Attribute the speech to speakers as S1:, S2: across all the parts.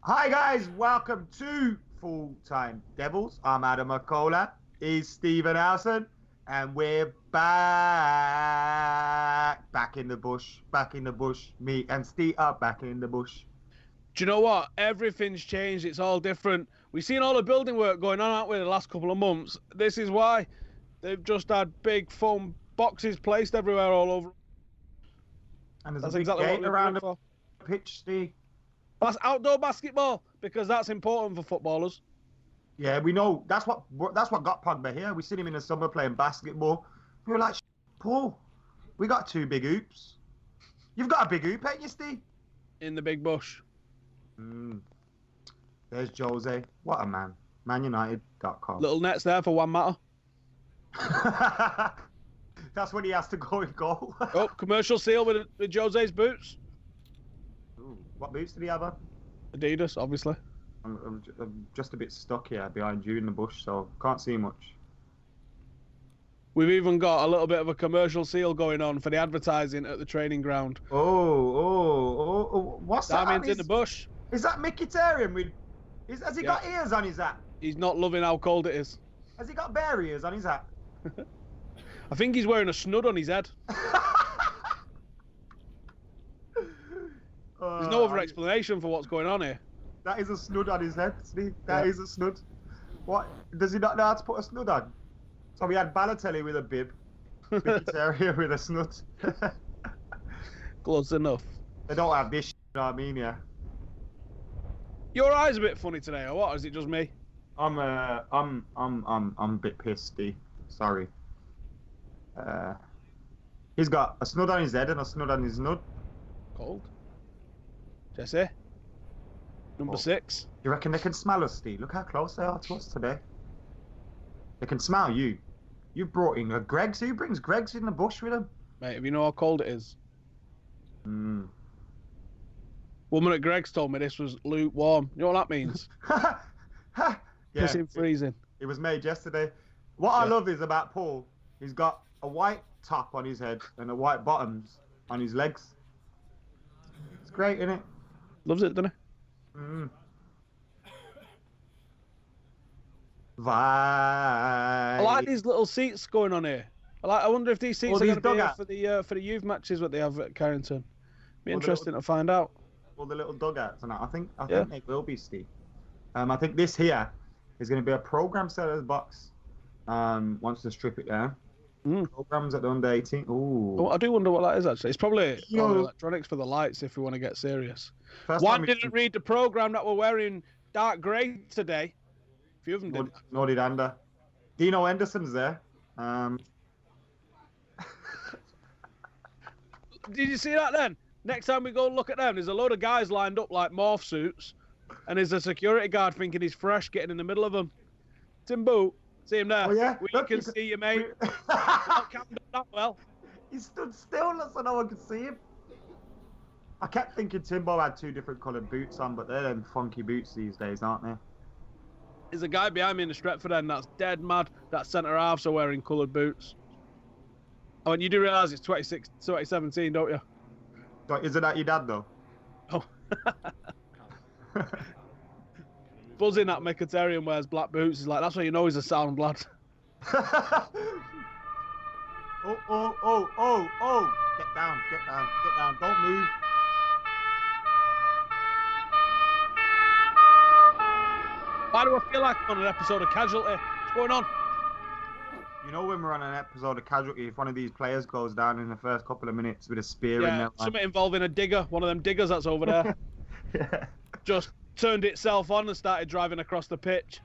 S1: Hi guys, welcome to Full Time Devils. I'm Adam McCullough. He's Stephen Alson, and we're back in the bush. Me and Steve are back in the bush.
S2: Do you know what? Everything's changed. It's all different. We've seen all the building work going on, haven't we, the last couple of months? This is why they've just had big foam boxes placed everywhere all over.
S1: And there's
S2: that's
S1: a big
S2: exactly
S1: gate
S2: what
S1: around the
S2: for.
S1: pitch, Steve.
S2: That's outdoor basketball, because that's important for footballers.
S1: Yeah, we know. That's what got Pogba here. We seen him in the summer playing basketball. We were like, Paul, we got two big hoops. You've got a big hoop, ain't you, Steve?
S2: In the big bush.
S1: There's Jose. What a man. ManUnited.com.
S2: Little nets there for one matter.
S1: That's when he has to go and goal.
S2: Oh, commercial seal with Jose's boots.
S1: Ooh, what boots did he have on?
S2: Adidas, obviously.
S1: I'm just a bit stuck here behind you in the bush, so can't see much.
S2: We've even got a little bit of a commercial seal going on for the advertising at the training ground.
S1: Oh, what's that?
S2: Diamonds in the bush.
S1: Is that Mkhitaryan? Has he got ears on his hat?
S2: He's not loving how cold it is.
S1: Has he got bear ears on his hat?
S2: I think he's wearing a snud on his head. There's no other explanation for what's going on here.
S1: That is a snud on his head, Steve. That is a snud. What? Does he not know how to put a snud on? So we had Balotelli with a bib, Mkhitaryan with a snud.
S2: Close enough.
S1: They don't have this, you know what I mean, yeah.
S2: Your eye's a bit funny today, or what? Is it just me?
S1: I'm a bit pissed, Steve. Sorry. He's got a snud on his head and a snud on his nud.
S2: Cold. Jesse. Number 6.
S1: You reckon they can smell us, Steve? Look how close they are to us today. They can smell you. You brought in a Greggs. Who brings Greggs in the bush with him?
S2: Mate, if you know how cold it is. Woman at Greggs told me this was lukewarm. You know what that means? Pissing freezing.
S1: It was made yesterday. What I love is about Paul, he's got a white top on his head and a white bottoms on his legs. It's great, isn't it?
S2: Loves it, doesn't he? I like these little seats going on here. I wonder if these seats are going to be here for the youth matches that they have at Carrington. Be interesting to find out.
S1: All the little dugouts and that. I think they will be, Steve. I think this here is going to be a program seller's box. Once they strip it down. Programs at the under 18. Ooh.
S2: Oh, I do wonder what that is actually. It's probably electronics for the lights if we want to get serious. One didn't read the program that we're wearing dark grey today. A few of them did.
S1: Nor did Ander. Dino Henderson's there.
S2: Did you see that then? Next time we go look at them, there's a load of guys lined up like morph suits, and there's a security guard thinking he's fresh, getting in the middle of them. Timbo, see him there.
S1: Oh, yeah?
S2: We can see you, mate. Not camped up that well.
S1: He stood still so no one could see him. I kept thinking Timbo had 2 different coloured boots on, but they're them funky boots these days, aren't they?
S2: There's a guy behind me in the Stretford end that's dead mad that centre halves are wearing coloured boots. Oh, and you do realise it's 2017, don't you?
S1: Isn't that your dad, though?
S2: Oh. Buzzing that Mkhitaryan wears black boots. He's like, that's how you know he's a sound lad.
S1: Oh. Get down. Don't move.
S2: Why do I feel like I'm on an episode of Casualty? What's going on?
S1: You know when we're on an episode of Casualty, if one of these players goes down in the first couple of minutes with a spear in there.
S2: Something involving a digger, one of them diggers that's over there. Just turned itself on and started driving across the pitch.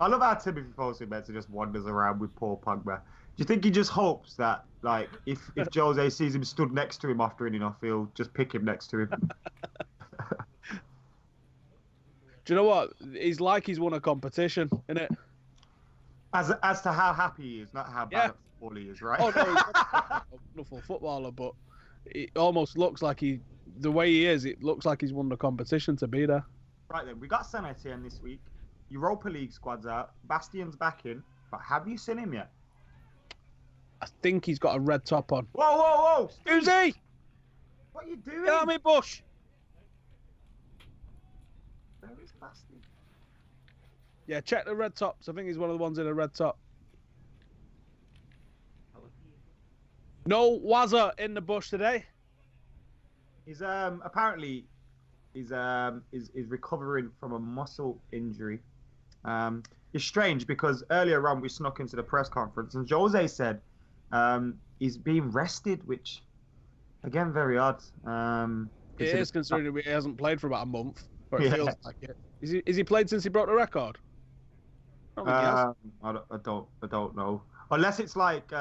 S1: I love how Timothy Fosu just wanders around with Paul Pogba. Do you think he just hopes that, like, if Jose sees him stood next to him after enough, he'll just pick him next to him?
S2: Do you know what? He's like he's won a competition, innit?
S1: As to how happy he is, not how bad at football he is, right?
S2: Oh, no, he's a wonderful footballer, but it almost looks like the way he is, it looks like he's won the competition to be there.
S1: Right then, we got Saint Etienne this week. Europa League squad's out. Bastian's back in. But have you seen him yet?
S2: I think he's got a red top on.
S1: Whoa!
S2: Who's he?
S1: What are you doing?
S2: Get out of me bush.
S1: is Basti?
S2: Yeah, check the red tops. I think he's one of the ones in a red top. No Wazza in the bush today.
S1: He's apparently he's recovering from a muscle injury. It's strange because earlier on we snuck into the press conference and Jose said he's being rested, which again very odd.
S2: It is considering he hasn't played for about a month, or it
S1: Yeah.
S2: feels like it. Is he played since he broke the record?
S1: I don't know. Unless it's like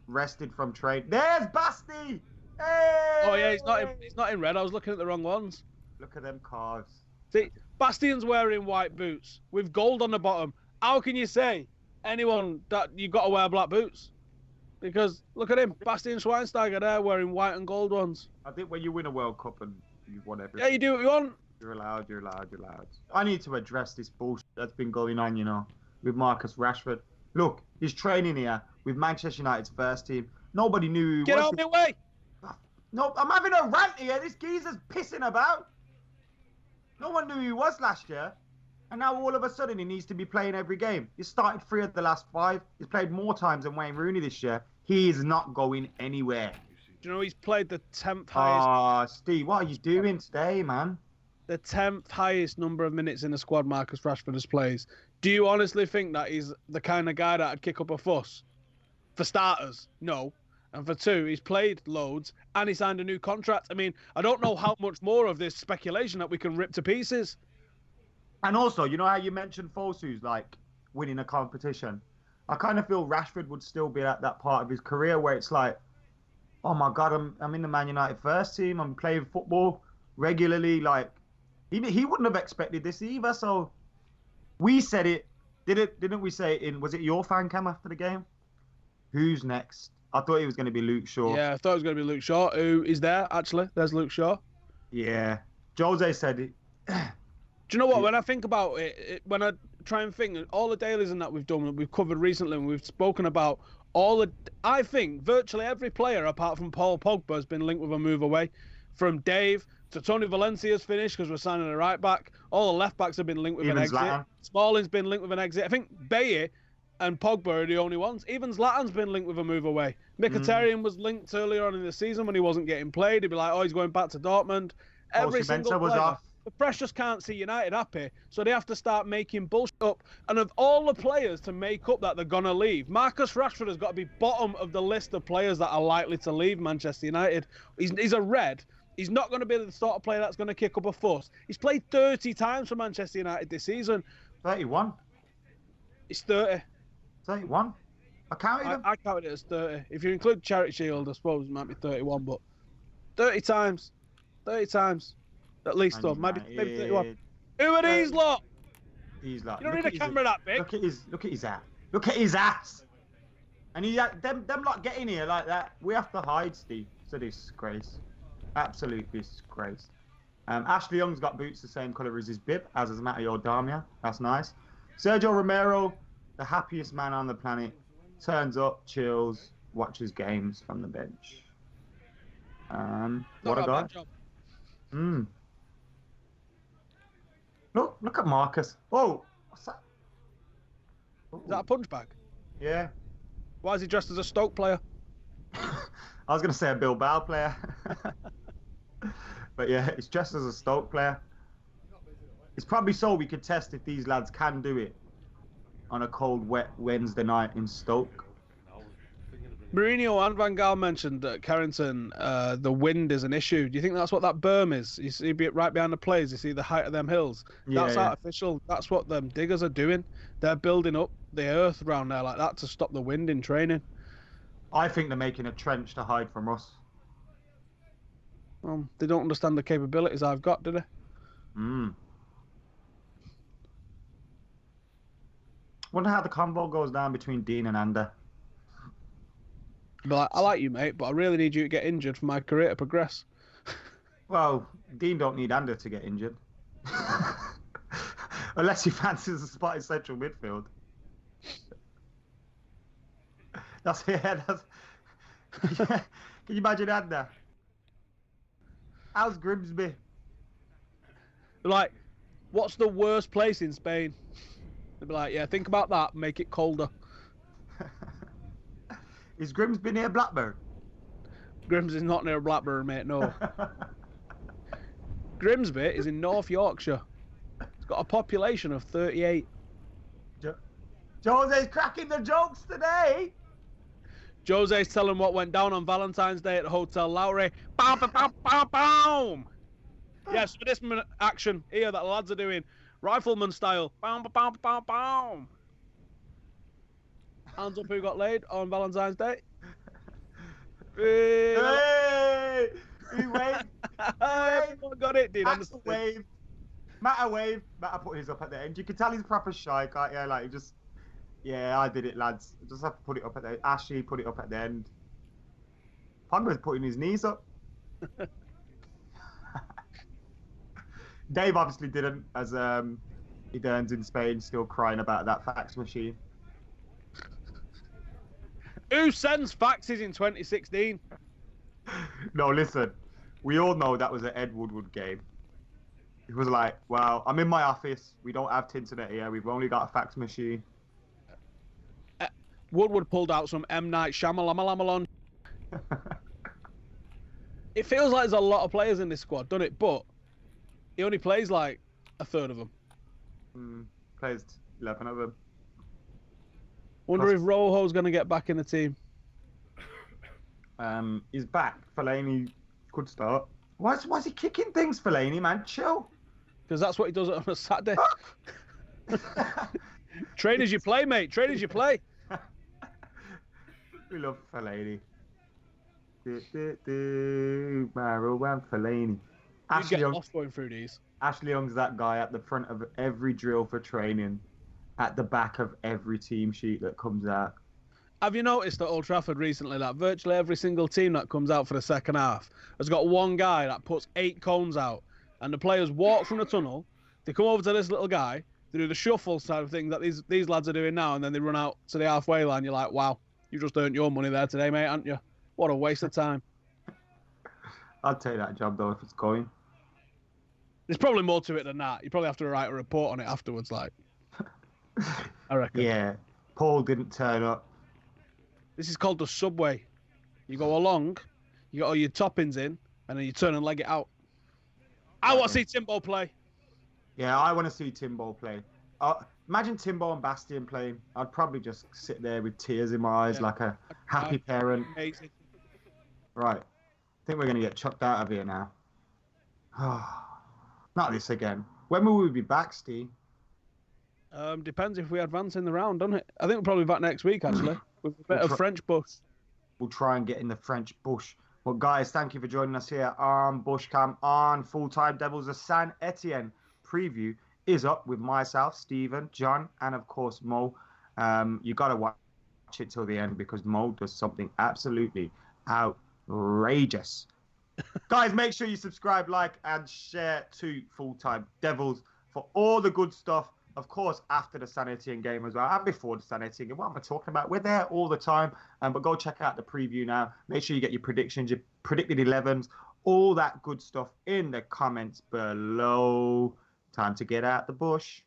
S1: rested from trade. There's Basti. Hey!
S2: Oh yeah, he's not in red. I was looking at the wrong ones.
S1: Look at them calves.
S2: See, Bastian's wearing white boots with gold on the bottom. How can you say anyone that you got to wear black boots? Because look at him, Bastian Schweinsteiger there wearing white and gold ones.
S1: I think when you win a World Cup and you've won everything.
S2: Yeah, you do what you want.
S1: You're allowed. I need to address this bullshit that's been going on, with Marcus Rashford. Look, he's training here with Manchester United's first team. Nobody knew who he was.
S2: Get out of my way!
S1: No, I'm having a rant here. This geezer's pissing about. No one knew who he was last year. And now all of a sudden he needs to be playing every game. He's started 3 of the last 5. He's played more times than Wayne Rooney this year. He is not going anywhere.
S2: Do you know he's played the 10th highest?
S1: Steve, what are you doing today, man?
S2: The 10th highest number of minutes in the squad Marcus Rashford has played. Do you honestly think that he's the kind of guy that'd kick up a fuss? For starters, no. And for 2, he's played loads and he signed a new contract. I mean, I don't know how much more of this speculation that we can rip to pieces.
S1: And also, you know how you mentioned Fosu's like winning a competition? I kind of feel Rashford would still be at that part of his career where it's like, oh my God, I'm in the Man United first team. I'm playing football regularly. Like, he wouldn't have expected this either. So we said it, didn't we say it was it your fan cam after the game? Who's next? I thought it was going to be Luke Shaw.
S2: Yeah, I thought it was going to be Luke Shaw, who is there, actually. There's Luke Shaw.
S1: Yeah. Jose said it.
S2: Do you know what? When I think about it, when I try and think, all the dailies and that we've done, that we've covered recently, and we've spoken about I think virtually every player, apart from Paul Pogba, has been linked with a move away. From Dave to Tony Valencia's finished because we're signing a right back. All the left backs have been linked with an exit.
S1: Zlatan.
S2: Smalling's been linked with an exit. I think Baye and Pogba are the only ones. Even Zlatan's been linked with a move away. Mkhitaryan was linked earlier on in the season when he wasn't getting played. He'd be like, oh, he's going back to Dortmund. Every single player.
S1: Off.
S2: The press just can't see United happy, so they have to start making bullshit up. And of all the players to make up that they're going to leave, Marcus Rashford has got to be bottom of the list of players that are likely to leave Manchester United. He's a red. He's not going to be the sort of player that's going to kick up a fuss. He's played 30 times for Manchester United this season.
S1: 31.
S2: He's 30.
S1: 31. I counted him.
S2: I counted it as 30. If you include Charity Shield, I suppose it might be 31, but 30 times. 30 times. At least, though. Maybe 31. Who are these lot?
S1: These lot.
S2: You don't need a camera that big.
S1: Look at his ass. Look at his ass. And them lot getting here like that. We have to hide, Steve. It's a disgrace. Absolute disgrace. Ashley Young's got boots the same colour as his bib, as is Matteo Darmian. That's nice. Sergio Romero, the happiest man on the planet, turns up, chills, watches games from the bench. What a guy. Look at Marcus. Oh, what's that?
S2: Is that a punch bag?
S1: Yeah.
S2: Why is he dressed as a Stoke player?
S1: I was going to say a Bilbao player. But yeah, he's dressed as a Stoke player. It's probably so we could test if these lads can do it on a cold, wet Wednesday night in Stoke.
S2: Mourinho and Van Gaal mentioned that Carrington, the wind is an issue. Do you think that's what that berm is? You see right behind the players, you see the height of them hills? That's artificial. That's what them diggers are doing. They're building up the earth around there like that to stop the wind in training.
S1: I think they're making a trench to hide from us.
S2: They don't understand the capabilities I've got, do they?
S1: Wonder how the convo goes down between Dean and Ander.
S2: But I like you, mate, but I really need you to get injured for my career to progress.
S1: Well, Dean don't need Ander to get injured. Unless he fancies a spot in central midfield. Yeah. Can you imagine Ander? How's Grimsby?
S2: Like, What's the worst place in Spain? They'd be like, yeah, think about that. Make it colder.
S1: Is Grimsby near Blackburn?
S2: Grimsby is not near Blackburn, mate, no. Grimsby is in North Yorkshire. It's got a population of 38.
S1: Jose's cracking the jokes today.
S2: Jose's telling what went down on Valentine's Day at the Hotel Lowry. Bam, bam, bam, bam, bam. Yes, for this action here that the lads are doing, rifleman style. Bam, bam, bam, bam, bam. Hands up who got laid on Valentine's Day.
S1: Hey! He waved.
S2: Everyone got it, dude.
S1: Matt waved. Matt put his up at the end. You can tell he's proper shy, can't you? Like, just, yeah, I did it, lads. Just have to put it up at the end. Ashley put it up at the end. Pongo's putting his knees up. Dave obviously didn't, as he turns in Spain, still crying about that fax machine.
S2: Who sends faxes in 2016?
S1: No, listen. We all know that was an Ed Woodward game. It was like, well, I'm in my office. We don't have internet here. We've only got a fax machine.
S2: Woodward pulled out some M. Night Shyamalan. It feels like there's a lot of players in this squad, doesn't it? But he only plays like a third of them.
S1: Plays 11 of them.
S2: Wonder if Rojo's going to get back in the team.
S1: He's back. Fellaini could start. Why's he kicking things, Fellaini, man? Chill.
S2: Because that's what he does on a Saturday. Train as you play, mate. Train as you play.
S1: We love Fellaini. Maro and Fellaini.
S2: You get lost going through these.
S1: Ashley Young's that guy at the front of every drill for training, at the back of every team sheet that comes out.
S2: Have you noticed at Old Trafford recently that virtually every single team that comes out for the second half has got one guy that puts 8 cones out, and the players walk from the tunnel, they come over to this little guy, they do the shuffle side of things that these lads are doing now, and then they run out to the halfway line. You're like, wow, you just earned your money there today, mate, haven't you? What a waste of time.
S1: I'd take that job, though, if it's going.
S2: There's probably more to it than that. You probably have to write a report on it afterwards, like. I reckon.
S1: Yeah. Paul didn't turn up.
S2: This is called the subway. You go along, you got all your toppings in, and then you turn and leg it out. I want to see Timbo play.
S1: Yeah, I want to see Timbo play. Imagine Timbo and Bastian playing. I'd probably just sit there with tears in my eyes like a happy parent.
S2: Amazing.
S1: Right. I think we're going to get chucked out of here now. Not this again. When will we be back, Steve?
S2: Depends if we advance in the round, doesn't it? I think we'll probably be back next week, actually, with a bit of French bush.
S1: We'll try and get in the French bush. Well, guys, thank you for joining us here on BUSHCAM on Full-Time Devils. The San Etienne preview is up with myself, Stephen, John, and, of course, Mo. You got to watch it till the end because Mo does something absolutely outrageous. Guys, make sure you subscribe, like, and share to Full-Time Devils for all the good stuff. Of course, after the San Etienne game as well, and before the San Etienne game. What am I talking about? We're there all the time. But go check out the preview now. Make sure you get your predictions, your predicted 11s, all that good stuff in the comments below. Time to get out the bush.